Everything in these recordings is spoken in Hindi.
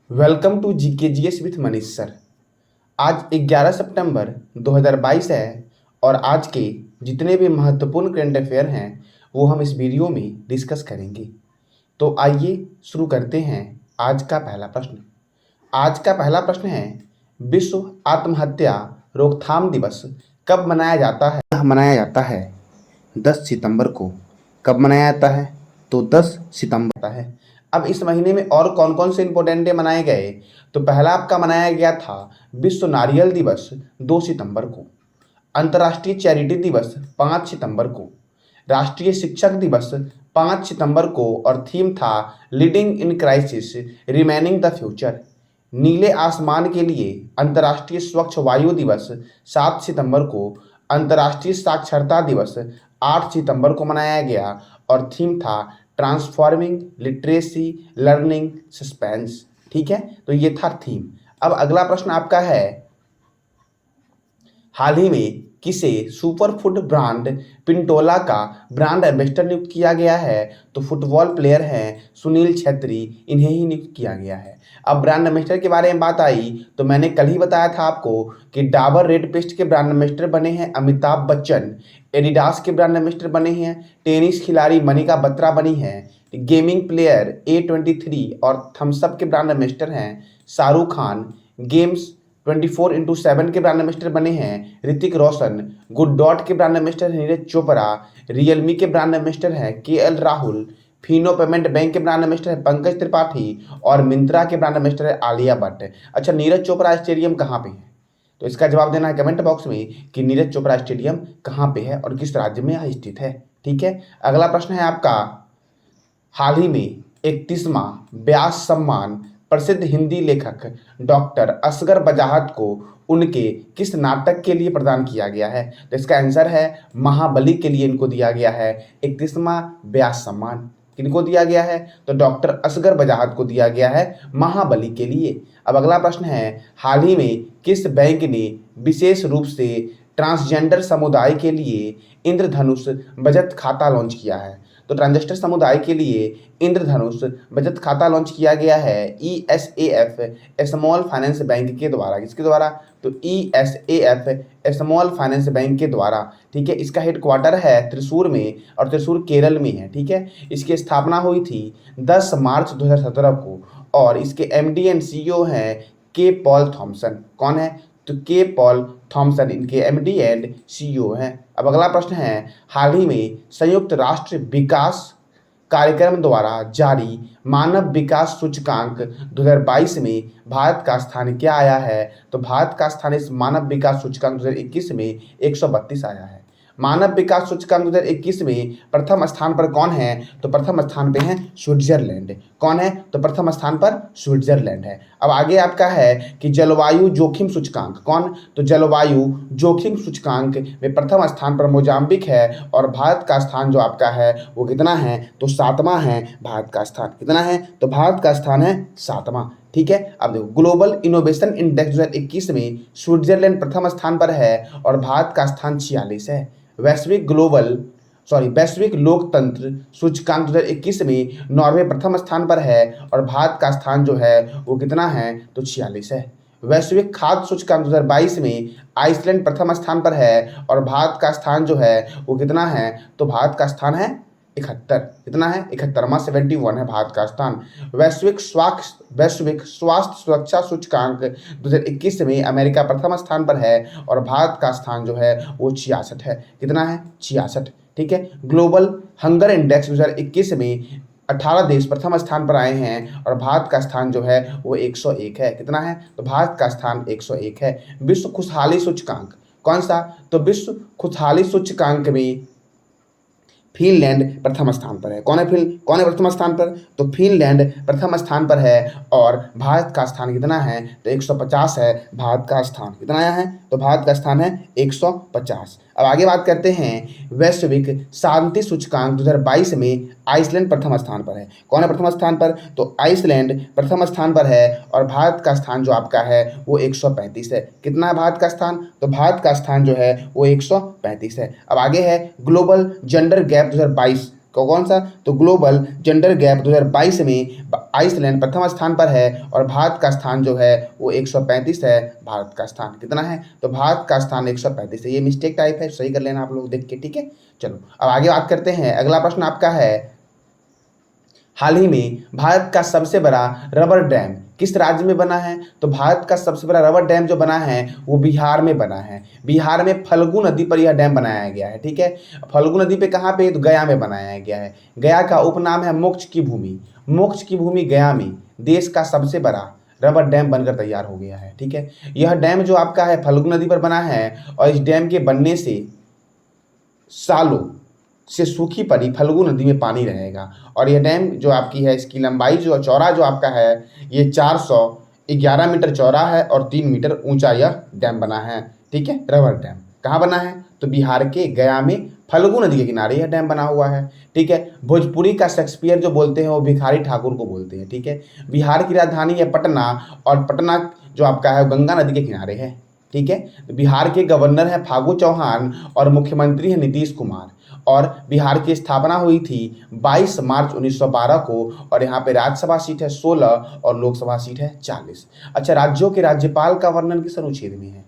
Welcome to GKGS with Manish sir. आज 11 सितंबर 2022 है और आज के जितने भी महत्वपूर्ण करंट अफेयर हैं वो हम इस वीडियो में डिस्कस करेंगे। तो आइए शुरू करते हैं आज का पहला प्रश्न। आज का पहला प्रश्न है, विश्व आत्महत्या रोकथाम दिवस कब मनाया जाता है? मनाया जाता है 10 सितंबर को। कब मनाया जाता है? तो 10 सितंबर है। अब इस महीने में और कौन कौन से इंपॉर्टेंट डे मनाए गए? तो पहला आपका मनाया गया था विश्व नारियल दिवस 2 सितंबर को, अंतर्राष्ट्रीय चैरिटी दिवस 5 सितंबर को, राष्ट्रीय शिक्षक दिवस 5 सितंबर को और थीम था leading in crisis remaining the future. नीले आसमान के लिए अंतर्राष्ट्रीय स्वच्छ वायु दिवस 7 सितंबर को, अंतर्राष्ट्रीय साक्षरता दिवस 8 सितंबर को मनाया गया और थीम था ट्रांसफॉर्मिंग लिटरेसी लर्निंग सस्पेंस। ठीक है, तो ये था थीम। अब अगला प्रश्न आपका है, हाल ही में किसे सुपरफूड ब्रांड पिंटोला का ब्रांड एम्बेसडर नियुक्त किया गया है? तो फुटबॉल प्लेयर हैं सुनील छेत्री, इन्हें ही नियुक्त किया गया है। अब ब्रांड एम्बेसडर के बारे में बात आई तो मैंने कल ही बताया था आपको कि डाबर रेड पेस्ट के ब्रांड एम्बेसडर बने हैं अमिताभ बच्चन, एडिडास के ब्रांड एम्बेसडर बने हैं टेनिस खिलाड़ी मनिका बत्रा बनी है, गेमिंग प्लेयर A23 और थम्सअप के ब्रांड एम्बेसडर हैं शाहरुख खान, गेम्स 24x7 के ब्रांड एम्बेसडर बने हैं ऋतिक रोशन, गुड डॉट के ब्रांड एम्बेसडर हैं नीरज चोपड़ा, रियलमी के ब्रांड एम्बेसडर हैं KL Rahul, Fino payment bank के ब्रांड एम्बेसडर है पंकज त्रिपाठी और मिंत्रा के ब्रांड एम्बेसडर है आलिया भट्ट। अच्छा, नीरज चोपड़ा स्टेडियम कहाँ पे है? तो इसका जवाब देना है कमेंट बॉक्स में कि नीरज चोपड़ा स्टेडियम कहाँ पे है और किस राज्य में यह स्थित है। ठीक है, अगला प्रश्न है आपका, हाल ही में 31वां व्यास सम्मान प्रसिद्ध हिंदी लेखक डॉक्टर असगर बजाहत को उनके किस नाटक के लिए प्रदान किया गया है? तो इसका आंसर है महाबली के लिए इनको दिया गया है 31वां व्यास सम्मान। किनको दिया गया है? तो डॉक्टर असगर बजाहत को दिया गया है महाबली के लिए। अब अगला प्रश्न है, हाल ही में किस बैंक ने विशेष रूप से ट्रांसजेंडर समुदाय के लिए इंद्रधनुष बचत खाता लॉन्च किया है? तो ट्रांसजेंडर समुदाय के लिए इंद्रधनुष बचत खाता लॉन्च किया गया है ESAF स्मॉल फाइनेंस बैंक के द्वारा। किसके द्वारा? तो ESAF स्मॉल फाइनेंस बैंक के द्वारा। ठीक है, इसका हेडक्वार्टर है त्रिशूर में और त्रिशूर केरल में है। ठीक है, इसकी स्थापना हुई थी 10 मार्च 2017 को और इसके MD एंड CEO हैं के पॉल थॉमसन। कौन है? तो के पॉल थॉमसन इनके MD एंड CEO हैं। अब अगला प्रश्न है, हाल ही में संयुक्त राष्ट्र विकास कार्यक्रम द्वारा जारी मानव विकास सूचकांक 2022 में भारत का स्थान क्या आया है? तो भारत का स्थान इस मानव विकास सूचकांक 2021 में 132 आया है। मानव विकास सूचकांक 2021 में प्रथम स्थान पर कौन है? तो प्रथम स्थान पे है स्विट्जरलैंड। कौन है? तो प्रथम स्थान पर स्विट्जरलैंड है। अब आगे आपका है कि जलवायु जोखिम सूचकांक। कौन? तो जलवायु जोखिम सूचकांक में प्रथम स्थान पर मोजाम्बिक है और भारत का स्थान जो आपका है वो कितना है? तो 7वां है भारत का स्थान। कितना है? तो भारत का स्थान है 7वां। ठीक है, अब देखो ग्लोबल इनोवेशन इंडेक्स 2021 में स्विट्जरलैंड प्रथम स्थान पर है और भारत का स्थान 46 है। वैश्विक लोकतंत्र सूचकांक 2021 में नॉर्वे प्रथम स्थान पर है और भारत का स्थान जो है वो कितना है? तो 46 है। वैश्विक खाद्य सूचकांक 2022 में आइसलैंड प्रथम स्थान पर है और भारत का स्थान जो है वो कितना है? तो भारत का स्थान है 71। कितना है? 71वां 71 है भारत का स्थान। वैश्विक स्वास्थ्य सुरक्षा सूचकांक 2021 में अमेरिका प्रथम स्थान पर है और भारत का स्थान जो है वो 66 है। कितना है? 66। ठीक है, ग्लोबल हंगर इंडेक्स 2021 में 18 देश प्रथम स्थान पर आए हैं और भारत का स्थान जो है वो 101 है। कितना है? तो भारत का स्थान 101 है। विश्व खुशहाली सूचकांक कौन सा? तो विश्व खुशहाली सूचकांक में फिनलैंड प्रथम स्थान पर है। कौन है प्रथम स्थान पर? तो फिनलैंड प्रथम स्थान पर है और भारत का स्थान कितना है? तो 150 है भारत का स्थान। कितना आया है? तो भारत का स्थान है 150। अब आगे बात करते हैं, वैश्विक शांति सूचकांक 2022 में आइसलैंड प्रथम स्थान पर है। कौन है प्रथम स्थान पर? तो आइसलैंड प्रथम स्थान पर है और भारत का स्थान जो आपका है वो 135 है। कितना है भारत का स्थान? तो भारत का स्थान जो है वो 135 है। अब आगे है ग्लोबल जेंडर गैप 2022 कौन सा? तो ग्लोबल जेंडर गैप 2022 में आइसलैंड प्रथम स्थान पर है और भारत का स्थान जो है वो 135 है। भारत का स्थान कितना है? तो भारत का स्थान 135 है। ये मिस्टेक टाइप है, सही कर लेना आप लोग देख के, ठीक है। चलो अब आगे बात करते हैं। अगला प्रश्न आपका है, हाल ही में भारत का सबसे बड़ा रबर डैम किस राज्य में बना है? तो भारत का सबसे बड़ा रबर डैम जो बना है वो बिहार में बना है। बिहार में फल्गु नदी पर यह डैम बनाया गया है, ठीक है। फल्गु नदी पे कहाँ पे? तो गया में बनाया गया है। गया का उपनाम है मोक्ष की भूमि। मोक्ष की भूमि गया में देश का सबसे बड़ा रबर डैम बनकर तैयार हो गया है, ठीक है। यह डैम जो आपका है फल्गु नदी पर बना है और इस डैम के बनने से सालों से सूखी पड़ी फल्गु नदी में पानी रहेगा। और यह डैम जो आपकी है इसकी लंबाई जो चौड़ा जो आपका है ये 411 मीटर चौड़ा है और 3 मीटर ऊंचा यह डैम बना है, ठीक है। रबर डैम कहाँ बना है? तो बिहार के गया में फल्गु नदी के किनारे यह डैम बना हुआ है, ठीक है। भोजपुरी का शेक्सपियर जो बोलते हैं वो भिखारी ठाकुर को बोलते हैं, ठीक है। बिहार की राजधानी है पटना और पटना जो आपका है गंगा नदी के किनारे है, ठीक है। तो बिहार के गवर्नर हैं फागू चौहान और मुख्यमंत्री हैं नीतीश कुमार। और बिहार की स्थापना हुई थी 22 मार्च 1912 को और यहाँ पे राज्यसभा सीट है 16 और लोकसभा सीट है 40। अच्छा, राज्यों के राज्यपाल का वर्णन किस अनुच्छेद में है?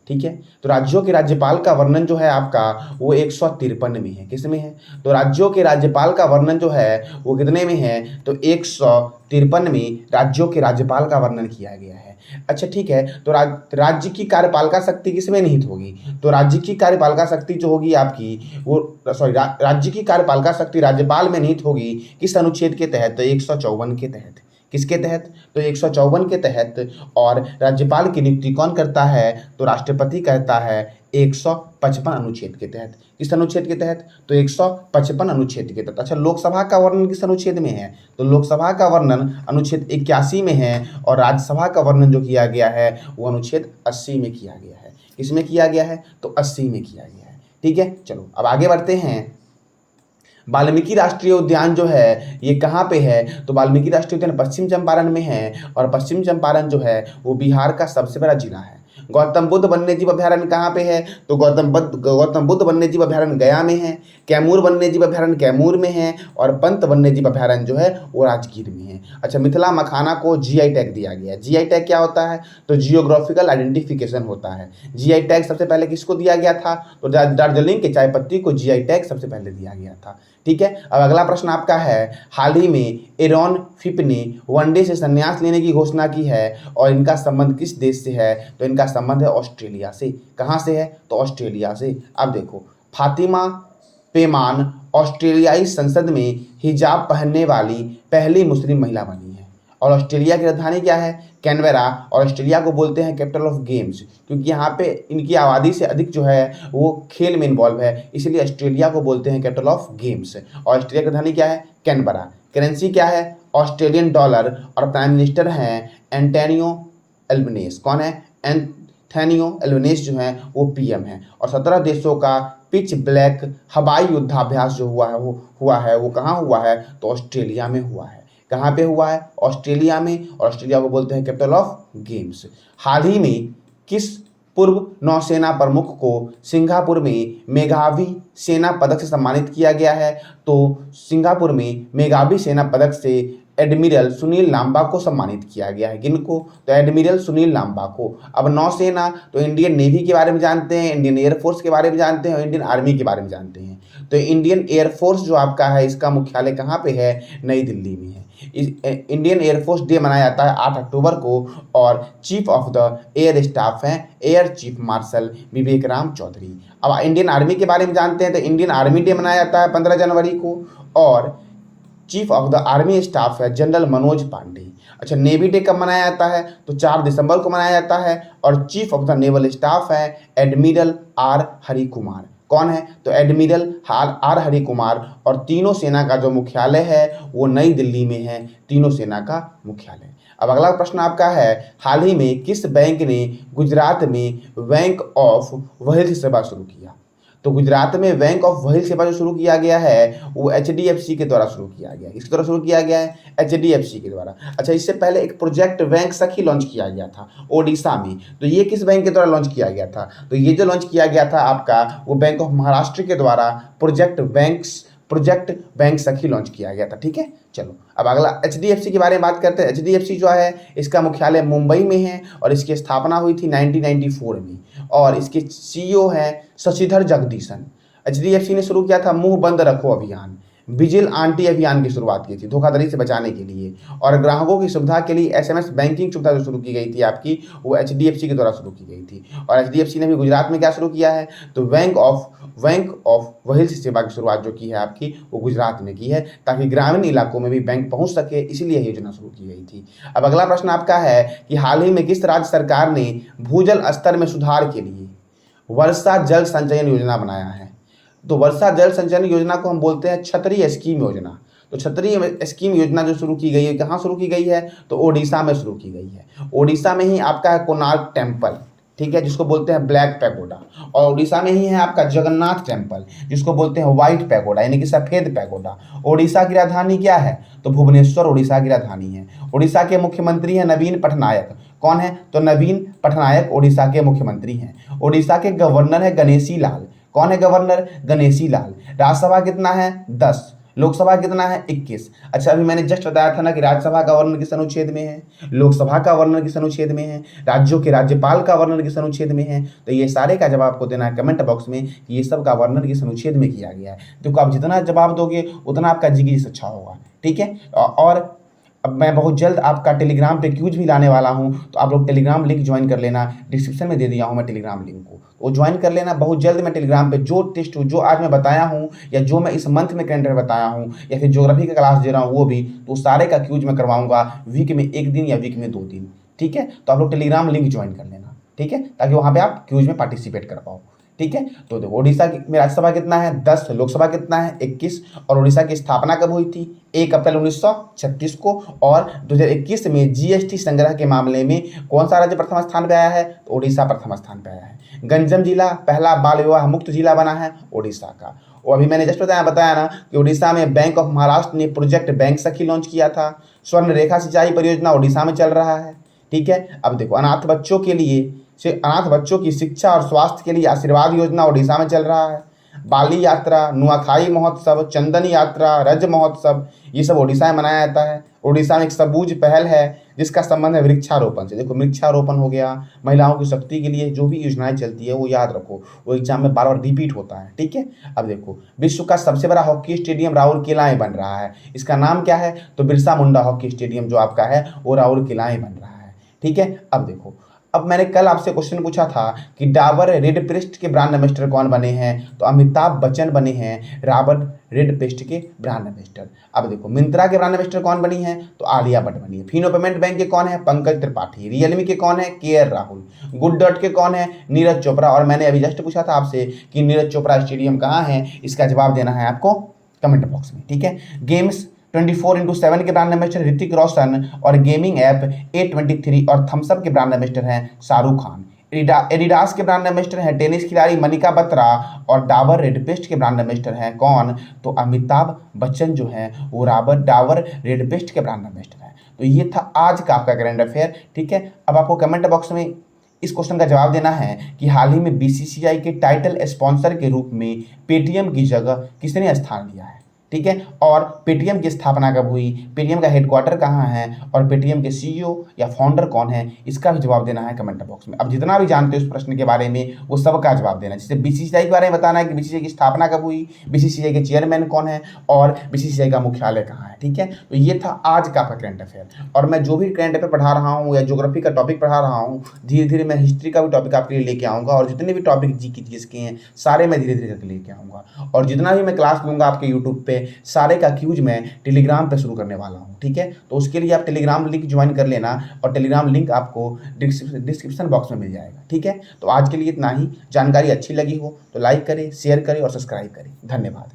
ठीक है, तो राज्यों के राज्यपाल का वर्णन जो है आपका वो 153 में है। किस में है? तो राज्यों के राज्यपाल का वर्णन जो है वो कितने में है? तो 153 में राज्यों के राज्यपाल का वर्णन किया गया है। अच्छा ठीक है, तो राज्य की कार्यपालिका शक्ति किसमें निहित होगी? तो राज्य की कार्यपालिका शक्ति जो होगी आपकी वो राज्य की कार्यपालिका शक्ति राज्यपाल में निहित होगी किस अनुच्छेद के तहत? तो 154 के तहत। किसके तहत? तो 154 के तहत। और राज्यपाल की नियुक्ति कौन करता है? तो राष्ट्रपति करता है 155 अनुच्छेद के तहत। किस अनुच्छेद के तहत? तो 155 अनुच्छेद के तहत। अच्छा, लोकसभा का वर्णन किस अनुच्छेद में है? तो लोकसभा का वर्णन अनुच्छेद 81 में है और राज्यसभा का वर्णन जो किया गया है वो अनुच्छेद 80 में किया गया है। किसमें किया गया है? तो 80 में किया गया है, ठीक है। चलो अब आगे बढ़ते हैं। वाल्मीकि राष्ट्रीय उद्यान जो है ये कहाँ पे है? तो वाल्मीकि राष्ट्रीय उद्यान पश्चिम चंपारण में है और पश्चिम चंपारण जो है वो बिहार का सबसे बड़ा जिला है। गौतम बुद्ध वन्यजीव अभयारण्य कहाँ पे है? तो गौतम बुद्ध वन्यजीव अभयारण्य गया में है। कैमूर वन्यजीव अभयारण्य कैमूर में है और पंत वन्यजीव अभयारण्य जो है वो राजगीर में है। अच्छा, मिथिला मखाना को जीआई टैग दिया गया है। जीआई टैग क्या होता है? तो जियोग्राफिकल आइडेंटिफिकेशन होता है। जीआई टैग सबसे पहले किसको दिया गया था? तो दार्जिलिंग के चाय पत्ती को जीआई टैग सबसे पहले दिया गया था, ठीक है। अब अगला प्रश्न आपका है, हाल ही में एरॉन फिप ने वनडे से संन्यास लेने की घोषणा की है और इनका संबंध किस देश से है? तो इनका संबंध है ऑस्ट्रेलिया से। कहाँ से है? तो ऑस्ट्रेलिया से। अब देखो, फातिमा पेमान ऑस्ट्रेलियाई संसद में हिजाब पहनने वाली पहली मुस्लिम महिला बनी है। और ऑस्ट्रेलिया की राजधानी क्या है? कैनबेरा। और ऑस्ट्रेलिया को बोलते हैं कैपिटल ऑफ गेम्स, क्योंकि यहाँ पे इनकी आबादी से अधिक जो है वो खेल में इन्वॉल्व है, इसलिए ऑस्ट्रेलिया को बोलते हैं कैपिटल ऑफ गेम्स। और ऑस्ट्रेलिया की राजधानी क्या है? कैनबेरा। करेंसी क्या है? Australian dollar. और प्राइम मिनिस्टर हैं एंटोनियो एल्बनीज। कौन है? एंथोनियो एल्बनीज जो है वो पीएम है। और 17 देशों का पिच ब्लैक हवाई युद्धाभ्यास जो हुआ है वो कहाँ हुआ है? तो ऑस्ट्रेलिया में हुआ है। कहाँ पे हुआ है? ऑस्ट्रेलिया में। और ऑस्ट्रेलिया को बोलते हैं कैपिटल ऑफ गेम्स। हाल ही में किस पूर्व नौसेना प्रमुख को सिंगापुर में मेघावी सेना पदक से सम्मानित किया गया है? तो सिंगापुर में मेघावी सेना पदक से एडमिरल सुनील लांबा को सम्मानित किया गया है। किनको? तो एडमिरल सुनील लांबा को। अब नौसेना तो इंडियन नेवी के बारे में जानते हैं, इंडियन एयरफोर्स के बारे में जानते हैं और इंडियन आर्मी के बारे में जानते हैं। तो इंडियन एयरफोर्स जो आपका है इसका मुख्यालय कहाँ पे है? नई दिल्ली में है। इंडियन एयरफोर्स डे मनाया जाता है 8 अक्टूबर को और chief of the air staff हैं एयर चीफ मार्शल विवेक राम चौधरी। अब इंडियन आर्मी के बारे में जानते हैं तो इंडियन आर्मी डे मनाया जाता है 15 जनवरी को और chief of the army staff है जनरल मनोज पांडे। अच्छा, नेवी डे कब मनाया जाता है? तो 4 दिसंबर को मनाया जाता है और chief of the naval staff है एडमिरल आर हरि कुमार। कौन है? तो एडमिरल आर हरि कुमार। और तीनों सेना का जो मुख्यालय है वो नई दिल्ली में है, तीनों सेना का मुख्यालय। अब अगला प्रश्न आपका है, हाल ही में किस बैंक ने गुजरात में बैंक ऑफ वहील्स सेवा शुरू किया? तो गुजरात में बैंक ऑफ व्हील्स सेवा जो शुरू किया गया है वो एचडीएफसी के द्वारा शुरू किया गया है। किसके द्वारा शुरू किया गया है? एचडीएफसी के द्वारा। अच्छा, इससे पहले एक प्रोजेक्ट बैंक सखी लॉन्च किया गया था ओडिशा में, तो ये किस बैंक के द्वारा लॉन्च किया गया था? तो ये जो लॉन्च किया गया था आपका वो बैंक ऑफ महाराष्ट्र के द्वारा प्रोजेक्ट प्रोजेक्ट बैंक सखी लॉन्च किया गया था। ठीक है, चलो अब अगला HDFC के बारे में बात करते हैं। HDFC जो है इसका मुख्यालय मुंबई में है और इसकी स्थापना हुई थी 1994 में और इसके CEO हैं शशिधर जगदीशन। HDFC ने शुरू किया था मुंह बंद रखो अभियान, विजिल आंटी अभियान की शुरुआत की थी धोखाधड़ी से बचाने के लिए, और ग्राहकों की सुविधा के लिए SMS बैंकिंग सुविधा जो शुरू की गई थी आपकी, वो HDFC के द्वारा शुरू की गई थी। और HDFC ने भी गुजरात में क्या शुरू किया है, तो बैंक ऑफ व्हील्स सेवा की शुरुआत जो की है आपकी, वो गुजरात में की है ताकि ग्रामीण इलाकों में भी बैंक पहुंच सके, इसीलिए यह योजना शुरू की गई थी। अब अगला प्रश्न आपका है कि हाल ही में किस राज्य सरकार ने भूजल स्तर में सुधार के लिए वर्षा जल संचयन योजना बनाया है? तो वर्षा जल संचयन योजना को हम बोलते हैं क्षत्रिय स्कीम योजना। तो क्षत्रिय स्कीम योजना जो शुरू की गई है, कहाँ शुरू की गई है, तो ओडिशा में शुरू की गई है। ओडिशा में ही आपका है कोणार्क टेम्पल, ठीक है, जिसको बोलते हैं ब्लैक पैगोडा, और ओडिशा में ही है आपका जगन्नाथ टेम्पल जिसको बोलते हैं व्हाइट पैगोडा यानी कि सफेद पैगोडा। ओडिशा की राजधानी क्या है, तो भुवनेश्वर ओडिशा की राजधानी है। ओडिशा के मुख्यमंत्री हैं नवीन पटनायक। कौन है, तो नवीन पटनायक ओडिशा के मुख्यमंत्री हैं। ओडिशा के गवर्नर है गणेशी लाल। कौन है गवर्नर, गणेशी लाल। राज्यसभा कितना है, 10। लोकसभा कितना है, 21। अच्छा, अभी मैंने जस्ट बताया था ना कि राज्यसभा का वर्णन किस अनुच्छेद में है, लोकसभा का वर्णन किस अनुच्छेद में है, राज्यों के राज्यपाल का वर्णन किस अनुच्छेद में है। तो ये सारे का जवाब आपको देना है कमेंट बॉक्स में कि ये सब का वर्णन किस अनुच्छेद में किया गया है। देखो आप जितना जवाब दोगे उतना आपका जीके अच्छा होगा। ठीक है, और अब मैं बहुत जल्द आपका टेलीग्राम पे क्यूज भी लाने वाला हूं, तो आप लोग टेलीग्राम लिंक ज्वाइन कर लेना, डिस्क्रिप्शन में दे दिया हूं मैं टेलीग्राम लिंक को, वो ज्वाइन कर लेना। बहुत जल्द मैं टेलीग्राम पे जो टेस्ट जो आज मैं बताया हूं या जो मैं इस मंथ में करंट अफेयर बताया हूं या फिर ज्योग्राफी का क्लास दे रहा हूं वो भी, तो सारे का क्यूज मैं करवाऊंगा वीक में 1 दिन या वीक में 2 दिन। ठीक है, तो आप लोग टेलीग्राम लिंक ज्वाइन कर लेना, ठीक है, ताकि वहाँ पर आप क्यूज में पार्टिसिपेट कर पाओ। ठीक है, तो देखो ओडिशा में राज्यसभा कितना है, 10। लोकसभा कितना है, 21। और ओडिशा की स्थापना कब हुई थी, 1 अप्रैल 1936 को। और 2021 में जीएसटी संग्रह के मामले में कौन सा राज्य प्रथम स्थान पे आया है, तो ओडिशा प्रथम स्थान पे आया है। गंजम जिला पहला बाल विवाह मुक्त जिला बना है ओडिशा का। और अभी मैंने जस्ट बताया ना कि ओडिशा में बैंक ऑफ महाराष्ट्र ने प्रोजेक्ट बैंक सखी लॉन्च किया था। स्वर्ण रेखा सिंचाई परियोजना ओडिशा में चल रहा है। ठीक है, अब देखो अनाथ बच्चों की शिक्षा और स्वास्थ्य के लिए आशीर्वाद योजना ओडिशा में चल रहा है। बाली यात्रा, नुआखाई महोत्सव, चंदन यात्रा, रज महोत्सव, ये सब ओडिशा में मनाया जाता है। ओडिशा में एक सबूज पहल है जिसका संबंध है वृक्षारोपण से। देखो वृक्षारोपण हो गया, महिलाओं की शक्ति के लिए जो भी योजनाएं चलती है वो याद रखो, वो एग्जाम में बार बार रिपीट होता है। ठीक है, अब देखो विश्व का सबसे बड़ा हॉकी स्टेडियम राउरकेला में बन रहा है। इसका नाम क्या है, तो बिरसा मुंडा हॉकी स्टेडियम जो आपका है वो राउरकेला में बन रहा है। ठीक है, अब देखो, अब मैंने कल आपसे क्वेश्चन पूछा था कि डाबर रेड पेस्ट के ब्रांड एम्बेसडर कौन बने हैं, तो अमिताभ बच्चन बने हैं डाबर रेड पेस्ट के ब्रांड एम्बेसडर। अब देखो मिंत्रा के ब्रांड एम्बेसडर कौन बनी है, तो आलिया भट्ट बनी है। फिनो पेमेंट बैंक के कौन है, पंकज त्रिपाठी। रियलमी के कौन है, KR राहुल। गुड डॉट के कौन है, नीरज चोपड़ा। और मैंने अभी जस्ट पूछा था आपसे कि नीरज चोपड़ा स्टेडियम कहाँ है, इसका जवाब देना है आपको कमेंट बॉक्स में। ठीक है, गेम्स 24/7 के ब्रांड एम्बेसडर ऋतिक रोशन और गेमिंग ऐप A23 और थम्सअप के ब्रांड एम्बेसडर हैं शाहरुख खान। एडिडास के ब्रांड एम्बेसडर हैं टेनिस खिलाड़ी मनिका बत्रा और डाबर रेड पेस्ट के ब्रांड एम्बेसडर हैं कौन, तो अमिताभ बच्चन जो है वो डाबर रेड पेस्ट के ब्रांड एम्बेसडर हैं। तो ये था आज का आपका करंट अफेयर। ठीक है, अब आपको कमेंट बॉक्स में इस क्वेश्चन का जवाब देना है कि हाल ही में BCCI के टाइटल स्पॉन्सर के रूप में पेटीएम की जगह किसने स्थान लिया है। ठीक है, और पेटीएम की स्थापना कब हुई, पेटीएम का हेडक्वार्टर कहाँ है और पेटीएम के CEO या फाउंडर कौन है, इसका भी जवाब देना है कमेंट बॉक्स में। अब जितना भी जानते हो उस प्रश्न के बारे में वो सब का जवाब देना है। जैसे BCCI के बारे में बताना है कि BCCI की स्थापना कब हुई, BCCI के चेयरमैन कौन है और BCCI का मुख्यालय कहाँ है। ठीक है, तो ये था आज का आपका करंट अफेयर। और मैं जो भी करंट अफेयर पढ़ा रहा हूँ या ज्योग्राफी का टॉपिक पढ़ा रहा हूँ, धीरे धीरे मैं हिस्ट्री का भी टॉपिक आपके लिए लेके आऊँगा और जितने भी टॉपिक GK के हैं सारे मैं धीरे धीरे करके लेके आऊँगा। और जितना भी मैं क्लास लूँगा आपके यूट्यूब पे सारे का क्यूज मैं टेलीग्राम पे शुरू करने वाला हूँ। ठीक है, तो उसके लिए आप टेलीग्राम लिंक ज्वाइन कर लेना और टेलीग्राम लिंक आपको डिस्क्रिप्शन बॉक्स में मिल जाएगा। ठीक है, तो आज के लिए इतना ही। जानकारी अच्छी लगी हो तो लाइक करें, शेयर करें और सब्सक्राइब करें। धन्यवाद।